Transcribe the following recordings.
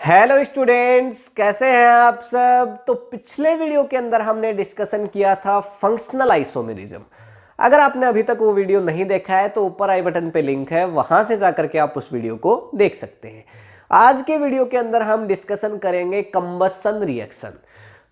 Hello students, कैसे हैं आप सब। तो पिछले वीडियो के अंदर हमने डिस्कशन किया था फंक्शनल आइसोमेरिज्म। अगर आपने अभी तक वो वीडियो नहीं देखा है तो ऊपर आई बटन पे लिंक है, वहां से जाकर के आप उस वीडियो को देख सकते हैं। आज के वीडियो के अंदर हम डिस्कशन करेंगे कंबसन रिएक्शन।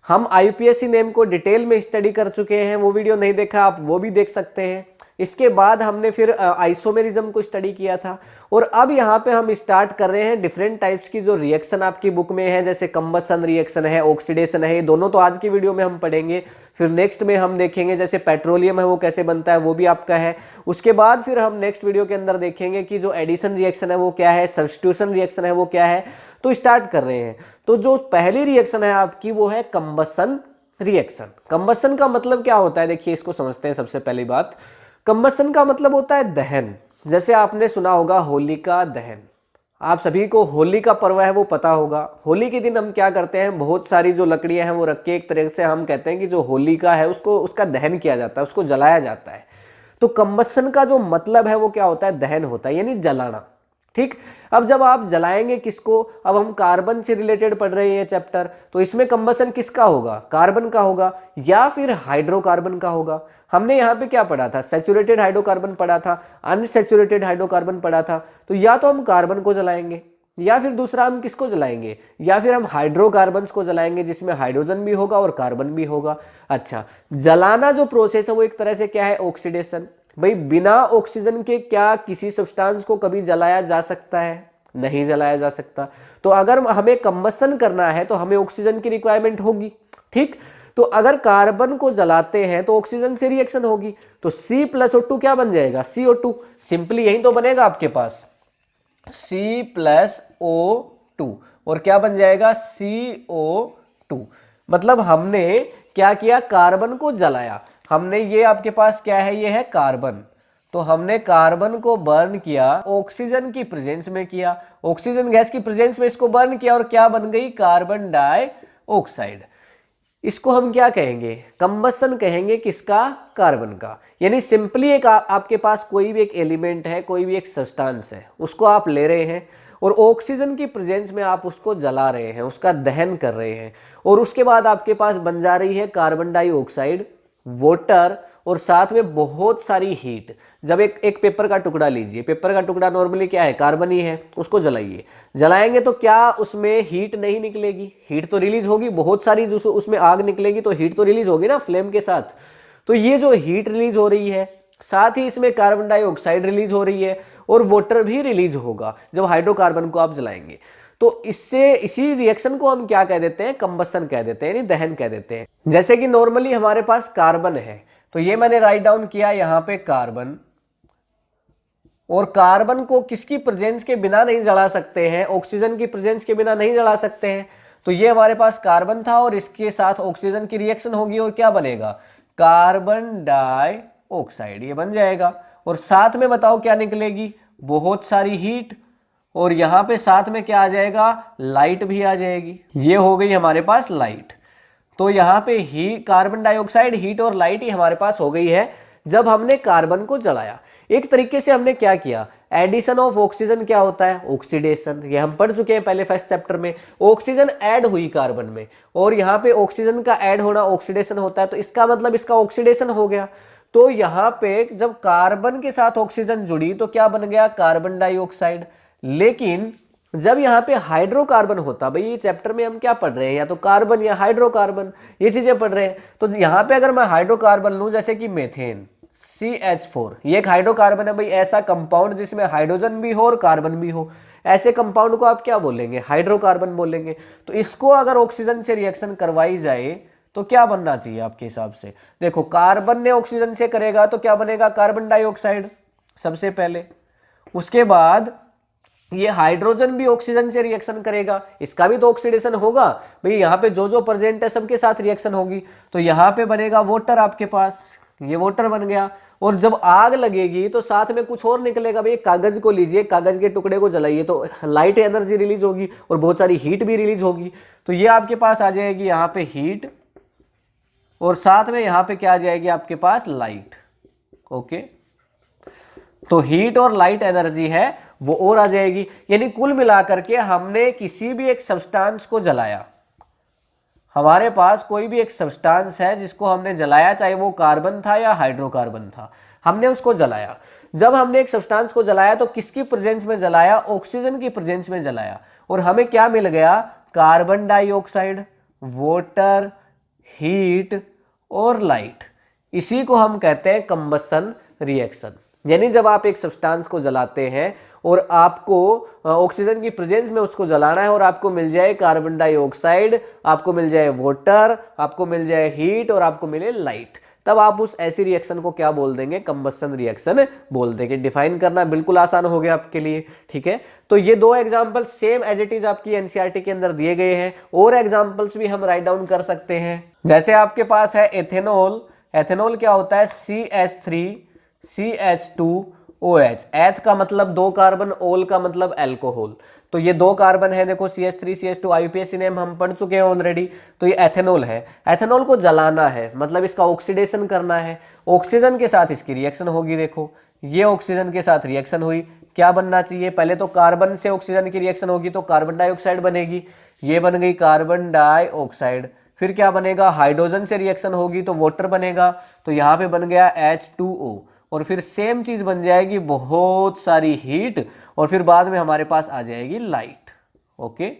हम आईपीएससी नेम को डिटेल में स्टडी कर चुके हैं, वो वीडियो नहीं देखा आप वो भी देख सकते हैं। इसके बाद हमने फिर आइसोमेरिज्म को स्टडी किया था और अब यहाँ पे हम स्टार्ट कर रहे हैं डिफरेंट टाइप्स की जो रिएक्शन आपकी बुक में है, जैसे कंबसन रिएक्शन है, ऑक्सीडेशन है। ये दोनों तो आज की वीडियो में हम पढ़ेंगे। फिर नेक्स्ट में हम देखेंगे जैसे पेट्रोलियम है वो कैसे बनता है, वो भी आपका है। उसके बाद फिर हम नेक्स्ट वीडियो के अंदर देखेंगे कि जो एडिशन रिएक्शन है वो क्या है, सब्स्टिट्यूशन रिएक्शन है वो क्या है। तो स्टार्ट कर रहे हैं। तो जो पहली रिएक्शन है आपकी वो है कंबसन रिएक्शन। कंबसन का मतलब क्या होता है, देखिए इसको समझते हैं। सबसे पहली बात, कंबसन का मतलब होता है दहन। जैसे आपने सुना होगा होलिका दहन, आप सभी को होली का पर्व है वो पता होगा। होली के दिन हम क्या करते हैं, बहुत सारी जो लकड़ियां हैं वो रख के एक तरह से हम कहते हैं कि जो होलिका है उसको उसका दहन किया जाता है, उसको जलाया जाता है। तो कंबसन का जो मतलब है वो क्या होता है, दहन होता है, यानी जलाना। ठीक, अब जब आप जलाएंगे किसको, अब हम कार्बन से रिलेटेड पढ़ रहे हैं ये चैप्टर, तो इसमें कंबसन किसका होगा, कार्बन का होगा या फिर हाइड्रोकार्बन का होगा। हमने यहाँ पे क्या पढ़ा था, सैचुरेटेड हाइड्रोकार्बन पढ़ा था, अनसैचुरेटेड हाइड्रोकार्बन पढ़ा था। तो या तो हम कार्बन को जलाएंगे या फिर दूसरा हम किसको जलाएंगे, या फिर हम हाइड्रोकार्बन्स को जलाएंगे जिसमें हाइड्रोजन भी होगा और कार्बन भी होगा। अच्छा, जलाना जो प्रोसेस है वो एक तरह से क्या है, ऑक्सीडेशन। भाई बिना ऑक्सीजन के क्या किसी सब्सटेंस को कभी जलाया जा सकता है, नहीं जलाया जा सकता। तो अगर हमें कंबसन करना है तो हमें ऑक्सीजन की रिक्वायरमेंट होगी। ठीक, तो अगर कार्बन को जलाते हैं तो ऑक्सीजन से रिएक्शन होगी, तो C प्लस O2 क्या बन जाएगा, CO2। सिंपली यही तो बनेगा आपके पास, C प्लस O2 और क्या बन जाएगा, CO2। मतलब हमने क्या किया, कार्बन को जलाया। हमने ये आपके पास क्या है, ये है कार्बन। तो हमने कार्बन को बर्न किया, ऑक्सीजन की प्रेजेंस में किया, ऑक्सीजन गैस की प्रेजेंस में इसको बर्न किया और क्या बन गई, कार्बन डाइऑक्साइड। इसको हम क्या कहेंगे, कंबसन कहेंगे, किसका, कार्बन का। यानी सिंपली एक आपके पास कोई भी एक एलिमेंट है, कोई भी एक सब्सटेंस है, उसको आप ले रहे हैं और ऑक्सीजन की प्रेजेंस में आप उसको जला रहे हैं, उसका दहन कर रहे हैं, और उसके बाद आपके पास बन जा रही है कार्बन डाइऑक्साइड, वाटर और साथ में बहुत सारी हीट। जब एक पेपर का टुकड़ा लीजिए, पेपर का टुकड़ा नॉर्मली क्या है, कार्बन ही है, उसको जलाइए। जलाएंगे तो क्या उसमें हीट नहीं निकलेगी, हीट तो रिलीज होगी, बहुत सारी जो उसमें आग निकलेगी तो हीट तो रिलीज होगी ना फ्लेम के साथ। तो ये जो हीट रिलीज हो रही है, साथ ही इसमें कार्बन डाइऑक्साइड रिलीज हो रही है और वाटर भी रिलीज होगा जब हाइड्रोकार्बन को आप जलाएंगे। तो इससे इसी रिएक्शन को हम क्या कह देते हैं, कंबसन कह देते हैं, यानी दहन कह देते हैं। जैसे कि नॉर्मली हमारे पास कार्बन है, तो ये मैंने राइट डाउन किया यहां पे कार्बन, और कार्बन को किसकी प्रेजेंस के बिना नहीं जला सकते हैं, ऑक्सीजन की प्रेजेंस के बिना नहीं जला सकते हैं। तो ये हमारे पास कार्बन था और इसके साथ ऑक्सीजन की रिएक्शन होगी और क्या बनेगा, कार्बन डाइऑक्साइड, ये बन जाएगा। और साथ में बताओ क्या निकलेगी, बहुत सारी हीट, और यहां पे साथ में क्या आ जाएगा, लाइट भी आ जाएगी। ये हो गई हमारे पास लाइट। तो यहाँ पे ही कार्बन डाइऑक्साइड, हीट और लाइट ही हमारे पास हो गई है जब हमने कार्बन को जलाया। एक तरीके से हमने क्या किया, एडिशन ऑफ ऑक्सीजन क्या होता है, ऑक्सीडेशन। ये हम पढ़ चुके हैं पहले फर्स्ट चैप्टर में। ऑक्सीजन ऐड हुई कार्बन में और यहाँ पे ऑक्सीजन का ऐड होना ऑक्सीडेशन होता है, तो इसका मतलब इसका ऑक्सीडेशन हो गया। तो यहाँ पे जब कार्बन के साथ ऑक्सीजन जुड़ी तो क्या बन गया, कार्बन डाइऑक्साइड। लेकिन जब यहाँ पे हाइड्रोकार्बन होता, भाई ये चैप्टर में हम क्या पढ़ रहे हैं, या तो कार्बन या हाइड्रोकार्बन, ये चीजें पढ़ रहे हैं। तो यहाँ पे अगर मैं हाइड्रोकार्बन लूं जैसे कि मेथेन CH4, ये एक हाइड्रोकार्बन है भाई, ऐसा कंपाउंड जिसमें हाइड्रोजन भी हो और कार्बन भी हो, ऐसे कंपाउंड को आप क्या बोलेंगे, हाइड्रोकार्बन बोलेंगे। तो इसको अगर ऑक्सीजन से रिएक्शन करवाई जाए तो क्या बनना चाहिए आपके हिसाब से, देखो कार्बन ने ऑक्सीजन से करेगा तो क्या बनेगा, कार्बन डाइऑक्साइड सबसे पहले। उसके बाद ये हाइड्रोजन भी ऑक्सीजन से रिएक्शन करेगा, इसका भी तो ऑक्सीडेशन होगा भाई, यहाँ पे जो जो प्रेजेंट है सबके साथ रिएक्शन होगी। तो यहाँ पे बनेगा वाटर आपके पास, ये वाटर बन गया। और जब आग लगेगी तो साथ में कुछ और निकलेगा भाई, कागज को लीजिए, कागज के टुकड़े को जलाइए तो लाइट एनर्जी रिलीज होगी और बहुत सारी हीट भी रिलीज होगी। तो ये आपके पास आ जाएगी यहाँ पे हीट, और साथ में यहाँ पे क्या आ जाएगी आपके पास, लाइट। ओके, तो हीट और लाइट एनर्जी है वो और आ जाएगी। यानी कुल मिलाकर के हमने किसी भी एक सब्सटेंस को जलाया, हमारे पास कोई भी एक सब्सटेंस है जिसको हमने जलाया, चाहे वो कार्बन था या हाइड्रोकार्बन था, हमने उसको जलाया। जब हमने एक सब्सटेंस को जलाया तो किसकी प्रेजेंस में जलाया? ऑक्सीजन की प्रेजेंस में जलाया। और हमें क्या मिल गया? कार्बन डाइऑक्साइड, वाटर, हीट और लाइट। इसी को हम कहते हैं कंबसन रिएक्शन। यानी जब आप एक सब्सटेंस को जलाते हैं और आपको ऑक्सीजन की प्रेजेंस में उसको जलाना है और आपको मिल जाए कार्बन डाइऑक्साइड, आपको मिल जाए वाटर, आपको मिल जाए हीट और आपको मिले लाइट, तब आप उस ऐसी रिएक्शन को क्या बोल देंगे? कंबसन रिएक्शन बोल देंगे। डिफाइन करना बिल्कुल आसान हो गया आपके लिए, ठीक है। तो ये दो example same as it is आपकी एनसीईआरटी के अंदर दिए गए हैं। और एग्जांपल्स भी हम राइट डाउन कर सकते हैं। जैसे आपके पास है एथेनॉल। एथेनॉल क्या होता है? CH3CH2OH। एथ का मतलब दो कार्बन, ओल का मतलब एल्कोहल। तो ये दो कार्बन है, देखो CH3CH2, आईयूपीएसी नेम हम पढ़ चुके हैं ऑलरेडी। तो ये एथेनॉल है। एथेनॉल को जलाना है, मतलब इसका ऑक्सीडेशन करना है। ऑक्सीजन के साथ इसकी रिएक्शन होगी। देखो ये ऑक्सीजन के साथ रिएक्शन हुई, क्या बनना चाहिए? पहले तो कार्बन से ऑक्सीजन की रिएक्शन होगी तो कार्बन डाइऑक्साइड बनेगी, ये बन गई कार्बन डाइऑक्साइड। फिर क्या बनेगा? हाइड्रोजन से रिएक्शन होगी तो वाटर बनेगा, तो यहाँ पे बन गया H2O। और फिर सेम चीज बन जाएगी, बहुत सारी हीट, और फिर बाद में हमारे पास आ जाएगी लाइट। ओके,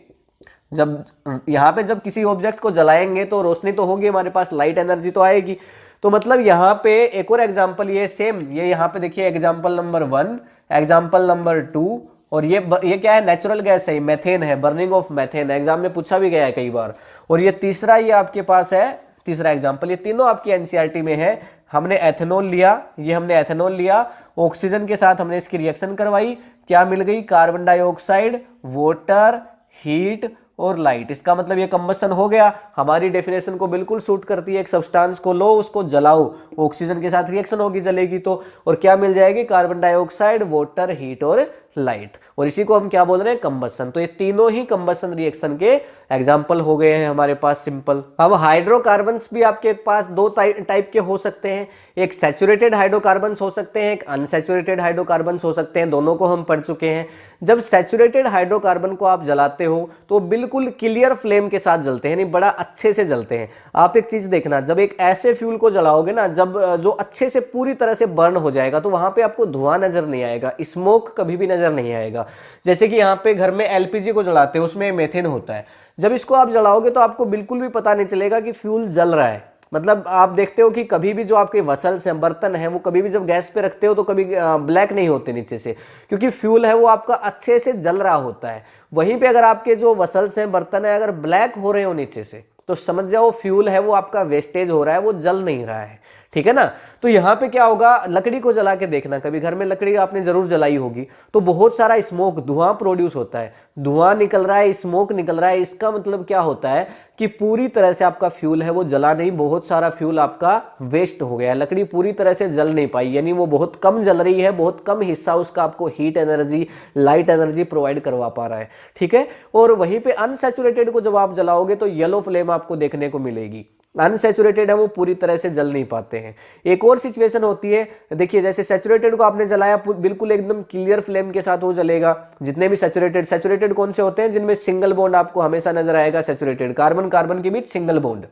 जब यहाँ पे जब किसी ऑब्जेक्ट को जलाएंगे तो रोशनी तो होगी, हमारे पास लाइट एनर्जी तो आएगी। तो मतलब यहाँ पे एक और एग्जांपल, ये सेम, ये यहाँ पे देखिए एग्जांपल नंबर 1, एग्जांपल नंबर 2, और ये क्या है? नेचुरल गैस है, मेथेन है, बर्निंग ऑफ मेथेन। एग्जाम में पूछा भी गया है कई बार। और ये तीसरा, ये आपके पास है तीसरा एग्जांपल। ये तीनों आपकी एनसीईआरटी में है। हमने एथेनॉल लिया, ये हमने एथेनॉल लिया, ऑक्सीजन के साथ हमने इसकी रिएक्शन करवाई, क्या मिल गई? कार्बन डाइऑक्साइड, वाटर, हीट और लाइट। इसका मतलब ये कंबसन हो गया। हमारी डेफिनेशन को बिल्कुल सूट करती है। एक सब्सटेंस को लो, उसको जलाओ, ऑक्सीजन के साथ रिएक्शन होगी, जलेगी तो, और क्या मिल जाएगी? कार्बन डाइऑक्साइड, वाटर, हीट और लाइट। और इसी को हम क्या बोल रहे हैं? कंबसन। तो ये तीनों ही कंबसन रिएक्शन के एग्जाम्पल हो गए हैं हमारे पास, सिंपल। अब हाइड्रोकार्बन्स भी आपके पास दो टाइप के हो सकते हैं। एक सैचुरेटेड हाइड्रोकार्बन्स हो सकते हैं, एक अनसैचुरेटेड हाइड्रोकार्बन्स हो सकते हैं। दोनों को हम पढ़ चुके हैं। जब सैचुरेटेड हाइड्रोकार्बन को आप जलाते हो तो बिल्कुल क्लियर फ्लेम के साथ जलते हैं, यानी बड़ा अच्छे से जलते हैं। आप एक चीज देखना, जब एक ऐसे फ्यूल को जलाओगे ना, जब जो अच्छे से पूरी तरह से बर्न हो जाएगा, तो वहां पे आपको धुआं नजर नहीं आएगा, स्मोक कभी भी नजर नहीं आएगा। जैसे कि यहाँ पे घर में एलपीजी को जलाते हैं, उसमें मेथेन होता है। जब इसको आप जलाओगे तो आपको बिल्कुल भी पता नहीं चलेगा कि फ्यूल जल रहा है। मतलब आप देखते हो कि कभी भी जो आपके वसल्स हैं, बर्तन हैं, वो कभी भी जब गैस पे रखते हो तो कभी ब्लैक नहीं होते नीचे से, क्योंकि फ्यूल है वो आपका अच्छे से जल रहा होता है। वहीं पे अगर आपके जो वसल्स हैं, बर्तन है, अगर ब्लैक हो रहे हो नीचे से, तो समझ जाओ फ्यूल है वो आपका वेस्टेज हो रहा है, वो जल नहीं रहा है, ठीक है ना। तो यहाँ पे क्या होगा? लकड़ी को जला के देखना, कभी घर में लकड़ी आपने जरूर जलाई होगी, तो बहुत सारा स्मोक, धुआं प्रोड्यूस होता है, धुआं निकल रहा है, स्मोक निकल रहा है। इसका मतलब क्या होता है कि पूरी तरह से आपका फ्यूल है वो जला नहीं, बहुत सारा फ्यूल आपका वेस्ट हो गया है, लकड़ी पूरी तरह से जल नहीं पाई, यानी वो बहुत कम जल रही है, बहुत कम हिस्सा उसका आपको heat energy, light energy provide करवा पा रहा है, ठीक है। और वहीं पे अनसैचुरेटेड को जब आप जलाओगे तो येलो फ्लेम आपको देखने को मिलेगी। अनसैचुरेटेड है वो पूरी तरह से जल नहीं पाते हैं। एक और सिचुएशन होती है, देखिए जैसे सैचुरेटेड को आपने जलाया, बिल्कुल एकदम क्लियर फ्लेम के साथ वो जलेगा। जितने भी सैचुरेटेड कौन से होते हैं? जिनमें सिंगल बॉन्ड आपको हमेशा नजर आएगा। सैचुरेटेड कार्बन कार्बन के बीच सिंगल बॉन्ड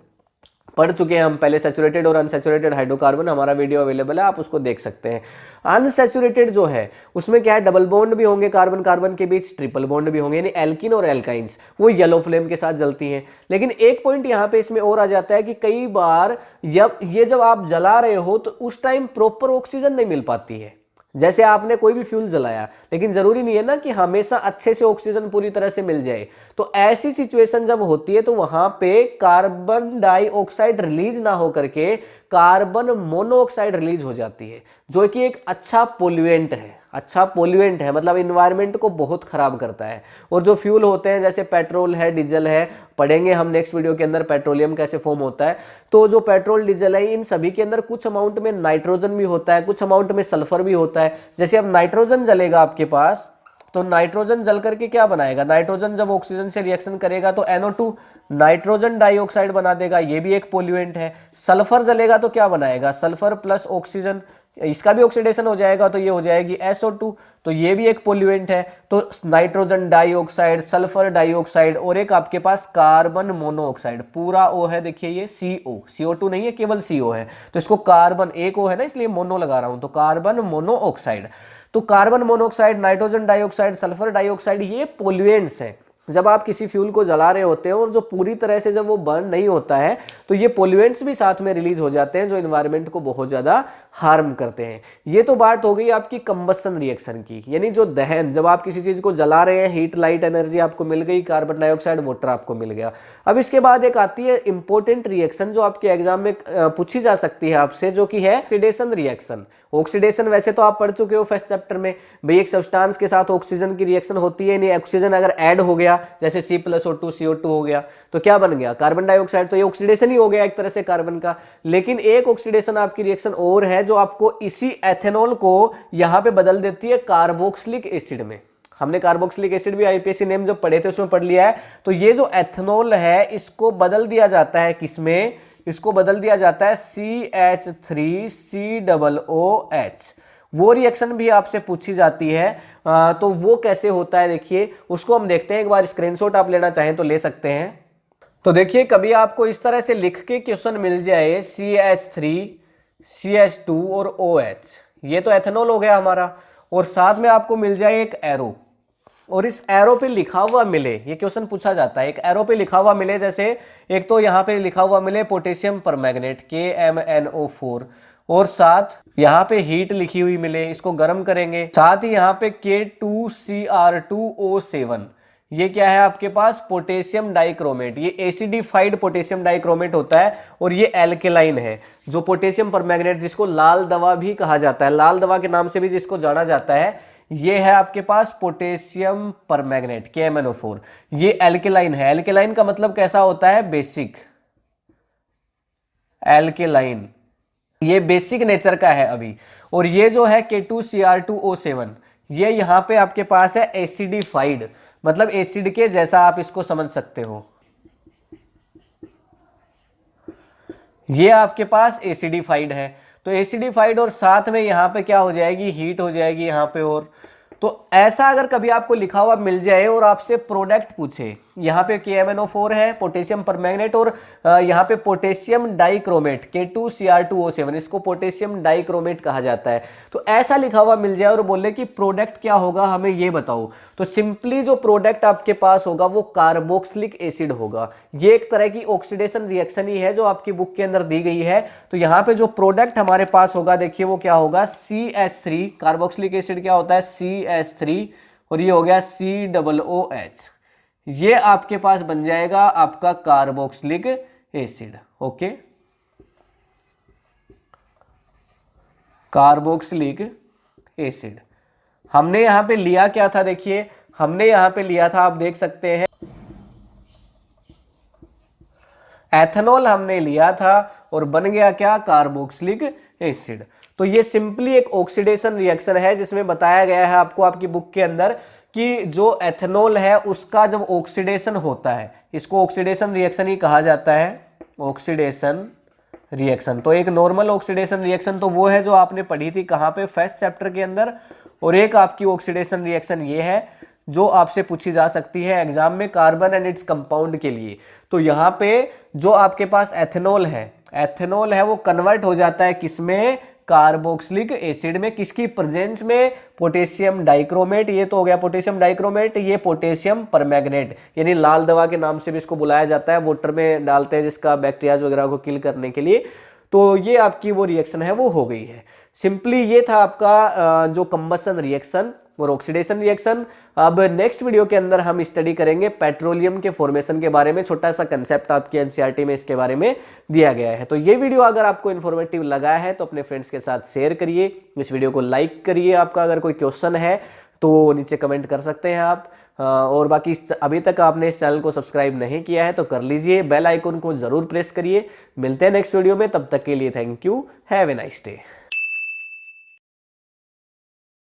पढ़ चुके हैं हम पहले, सैचुरेटेड और अनसैचुरेटेड हाइड्रोकार्बन, हमारा वीडियो अवेलेबल है, आप उसको देख सकते हैं। अनसैचुरेटेड जो है उसमें क्या है? डबल बॉन्ड भी होंगे कार्बन कार्बन के बीच, ट्रिपल बॉन्ड भी होंगे, यानी एल्किन और एल्काइंस, वो येलो फ्लेम के साथ जलती हैं। लेकिन एक पॉइंट यहाँ पे इसमें और आ जाता है कि कई बार जब आप जला रहे हो तो उस टाइम प्रॉपर ऑक्सीजन नहीं मिल पाती है। जैसे आपने कोई भी फ्यूल जलाया, लेकिन जरूरी नहीं है ना कि हमेशा अच्छे से ऑक्सीजन पूरी तरह से मिल जाए। तो ऐसी सिचुएशन जब होती है तो वहां पे कार्बन डाइऑक्साइड रिलीज ना होकर के कार्बन मोनोऑक्साइड रिलीज हो जाती है, जो कि एक अच्छा पोल्यूएंट है, मतलब इन्वायरमेंट को बहुत खराब करता है। और जो फ्यूल होते हैं जैसे पेट्रोल है, डीजल है, पढ़ेंगे हम नेक्स्ट वीडियो के अंदर पेट्रोलियम कैसे फॉर्म होता है। तो जो पेट्रोल डीजल है, इन सभी के अंदर कुछ अमाउंट में नाइट्रोजन भी होता है, कुछ अमाउंट में सल्फर भी होता है। जैसे अब नाइट्रोजन जलेगा आपके पास, तो नाइट्रोजन जल करके क्या बनाएगा? नाइट्रोजन जब ऑक्सीजन से रिएक्शन करेगा तो NO2 नाइट्रोजन डाइऑक्साइड बना देगा, ये भी एक पोल्यूएंट है। सल्फर जलेगा तो क्या बनाएगा? सल्फर प्लस ऑक्सीजन, इसका भी ऑक्सीडेशन हो जाएगा तो ये हो जाएगी SO2, तो ये भी एक पोल्यूएंट है। तो नाइट्रोजन डाइऑक्साइड, सल्फर डाइऑक्साइड और एक आपके पास कार्बन मोनोऑक्साइड, पूरा O है, देखिए ये CO, CO2 नहीं है, केवल CO है, तो इसको कार्बन, एक O है ना इसलिए मोनो लगा रहा हूं, तो कार्बन मोनोऑक्साइड। तो carbon monoxide, nitrogen dioxide, sulphur dioxide, ये पोल्यूएंट्स हैं। जब आप किसी फ्यूल को जला रहे होते हैं और जो पूरी तरह से जब वो बर्न नहीं होता है तो ये पोल्यूएंट्स भी साथ में रिलीज हो जाते हैं जो एनवायरनमेंट को बहुत ज्यादा हार्म करते हैं। ये तो बात हो गई आपकी कंबस्शन रिएक्शन की, यानी जो दहन, जब आप किसी चीज को जला रहे हैं, हीट लाइट एनर्जी आपको मिल गई, कार्बन डाइऑक्साइड वाटर आपको मिल गया। अब इसके बाद एक आती है इंपॉर्टेंट रिएक्शन जो आपके एग्जाम में पूछी जा सकती है आपसे, जो कि है ऑक्सीडेशन रिएक्शन। ऑक्सीडेशन वैसे तो आप पढ़ चुके हो फर्स्ट चैप्टर में, भाई एक सब्सटेंस के साथ ऑक्सीजन की रिएक्शन होती है, नहीं ऑक्सीजन अगर ऐड हो गया जैसे C+O2 CO2 हो गया तो क्या बन गया, कार्बन डाइऑक्साइड, तो ये ऑक्सीडेशन ही हो गया एक तरह से कार्बन का। लेकिन एक ऑक्सीडेशन आपकी रिएक्शन और है जो आपको इसी एथेनॉल को यहां पे बदल देती है कार्बोक्सिलिक एसिड में। हमने कार्बोक्सिलिक एसिड भी आईपीएससी नेम जब पढ़े थे उसमें पढ़ लिया है। तो ये जो एथेनॉल है इसको बदल दिया जाता है किसमें, इसको बदल दिया जाता है CH3COOH। वो रिएक्शन भी आपसे पूछी जाती है, तो वो कैसे होता है देखिए, उसको हम देखते हैं। एक बार स्क्रीनशॉट आप लेना चाहें तो ले सकते हैं। तो देखिए कभी आपको इस तरह से लिख के क्वेश्चन मिल जाए CH3 CH2 और OH, ये तो एथेनॉल हो गया हमारा, और साथ में आपको मिल जाए एक एरो, और इस एरो पे लिखा हुआ मिले, ये क्वेश्चन पूछा जाता है, एक एरो पे लिखा हुआ मिले, जैसे एक तो यहाँ पे लिखा हुआ मिले पोटेशियम परमैंगनेट KMnO4, और साथ यहाँ पे हीट लिखी हुई मिले, इसको गर्म करेंगे, साथ ही यहाँ पे K2Cr2O7, ये क्या है आपके पास पोटेशियम डाइक्रोमेट, ये एसिडिफाइड पोटेशियम डाइक्रोमेट होता है, और ये एल्केलाइन है जो पोटेशियम परमैंगनेट, जिसको लाल दवा भी कहा जाता है, लाल दवा के नाम से भी जिसको जाना जाता है, ये है आपके पास पोटेशियम परमैंगनेट KMnO4। ये एल्केलाइन है, एल्केलाइन का मतलब कैसा होता है, बेसिक, एल्केलाइन, ये बेसिक नेचर का है अभी। और ये जो है K2Cr2O7, ये यहां पे आपके पास है एसिडिफाइड, मतलब एसिड के जैसा आप इसको समझ सकते हो, ये आपके पास एसिडिफाइड है। तो एसिडिफाइड और साथ में यहां पे क्या हो जाएगी, हीट हो जाएगी यहां पे। और तो ऐसा अगर कभी आपको लिखा हुआ मिल जाए और आपसे प्रोडक्ट पूछे, यहाँ पे KMnO4 है, पोटेशियम परमैंगनेट, और यहाँ पे पोटेशियम डाइक्रोमेट K2Cr2O7, इसको पोटेशियम डाइक्रोमेट कहा जाता है। तो ऐसा लिखा हुआ मिल जाए और बोले कि प्रोडक्ट क्या होगा हमें ये बताओ, तो सिंपली जो प्रोडक्ट आपके पास होगा वो कार्बोक्सिलिक एसिड होगा। ये एक तरह की ऑक्सीडेशन रिएक्शन ही है जो आपकी बुक के अंदर दी गई है। तो यहाँ पे जो प्रोडक्ट हमारे पास होगा देखिए वो क्या होगा, CH3, कार्बोक्सिलिक एसिड क्या होता है CH3, और ये हो गया COOH, ये आपके पास बन जाएगा आपका carboxylic acid. Okay, carboxylic acid हमने यहां पे लिया क्या था, देखिए हमने यहां पे लिया था, आप देख सकते हैं एथेनॉल हमने लिया था और बन गया क्या, कार्बोक्सिलिक एसिड। तो ये सिंपली एक ऑक्सीडेशन रिएक्शन है जिसमें बताया गया है आपको आपकी बुक के अंदर कि जो एथेनॉल है उसका जब ऑक्सीडेशन होता है, इसको ऑक्सीडेशन रिएक्शन ही कहा जाता है, ऑक्सीडेशन रिएक्शन। तो एक नॉर्मल ऑक्सीडेशन रिएक्शन तो वो है जो आपने पढ़ी थी कहाँ पे, फर्स्ट चैप्टर के अंदर, और एक आपकी ऑक्सीडेशन रिएक्शन ये है जो आपसे पूछी जा सकती है एग्जाम में कार्बन एंड इट्स कंपाउंड के लिए। तो यहाँ पे जो आपके पास एथेनॉल है वो कन्वर्ट हो जाता है किसमें, कार्बोक्सिलिक एसिड में, किसकी प्रेजेंस में, पोटेशियम डाइक्रोमेट, ये तो हो गया पोटेशियम डाइक्रोमेट, ये पोटेशियम परमैंगनेट, यानी लाल दवा के नाम से भी इसको बुलाया जाता है, वाटर में डालते हैं जिसका बैक्टीरिया वगैरह को किल करने के लिए। तो ये आपकी वो रिएक्शन है वो हो गई है। सिंपली ये था आपका जो कंबशन रिएक्शन और ऑक्सीडेशन रिएक्शन। अब नेक्स्ट वीडियो के अंदर हम स्टडी करेंगे पेट्रोलियम के फॉर्मेशन के बारे में, छोटा सा कंसेप्ट आपके एनसीईआरटी में इसके बारे में दिया गया है। तो ये वीडियो अगर आपको इन्फॉर्मेटिव लगा है तो अपने फ्रेंड्स के साथ शेयर करिए, इस वीडियो को लाइक करिए, आपका अगर कोई क्वेश्चन है तो नीचे कमेंट कर सकते हैं आप, और बाकी अभी तक आपने इस चैनल को सब्सक्राइब नहीं किया है तो कर लीजिए, बेल आइकन को जरूर प्रेस करिए। मिलते हैं नेक्स्ट वीडियो में, तब तक के लिए thank you, have a nice day.